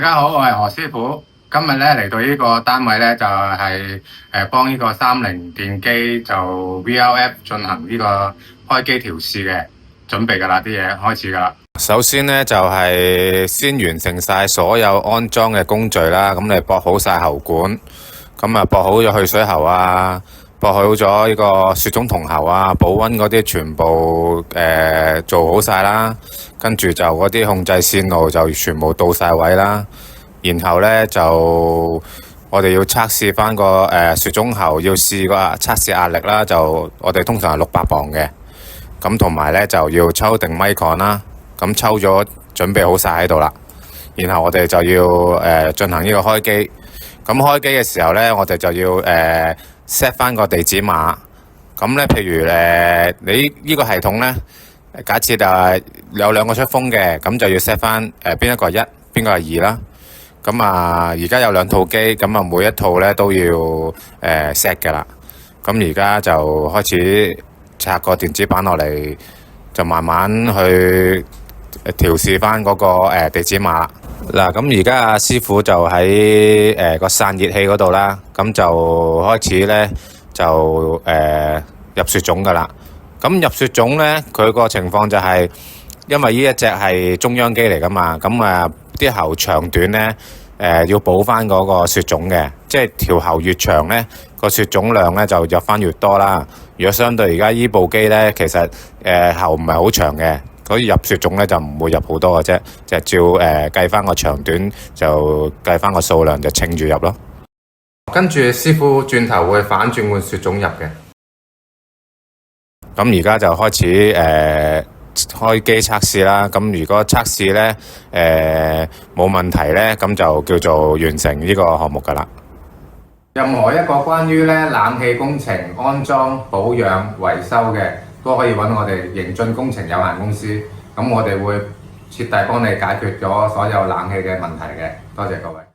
大家好，我係何師傅。今日咧嚟到呢個單位咧，就係幫呢個30電機就 VRF 進行呢個開機調試嘅準備㗎啦，啲嘢開始㗎啦。首先咧就係先完成晒所有安裝嘅工序啦，咁你駁好晒喉管，咁啊駁好咗去水喉啊，駁好咗呢個雪種銅喉啊，保溫嗰啲全部做好晒啦，跟住就嗰啲控制線路就全部到晒位啦。然後咧就我哋要測試翻個雪種喉，要試個測試壓力啦。就我哋通常係600磅嘅，咁同埋咧就要抽定 micron 啦。咁抽咗準備好晒喺度啦。然後我哋就要進行呢個開機。咁開機嘅時候咧，我哋就要set 翻個地址碼。咁咧，譬如你呢個系統咧，假設有2個出風嘅，咁就要 set 翻邊一個係1，邊個係2啦。咁而家有2套機，咁每一套咧都要set 嘅啦。咁而家就開始拆個電子板落嚟，就慢慢去調試翻嗰個地址碼啦。嗱，咁而家師傅就喺個散熱器嗰度啦，咁就開始咧就入雪種噶啦。咁入雪種咧，佢個情況就係因為呢一隻係中央機嚟噶嘛，咁啲喉長短咧要補翻嗰個雪種嘅，即係條喉越長咧，個雪種量咧就入翻越多啦。如果相對而家依部機咧，其實喉唔係好長嘅，所以入雪種咧就唔會入好多嘅啫，就照計翻個長短，就計翻個數量就稱住入咯。跟住師傅轉頭會反轉換雪種入嘅。咁而家就開始開機測試啦。咁如果測試咧冇問題咧，咁就叫做完成呢個項目噶啦。任何一個關於咧冷氣工程、安裝、保養、維修嘅，都可以揾我哋盈進工程有限公司。咁我哋會徹底幫你解決咗所有冷氣嘅問題嘅。多謝各位。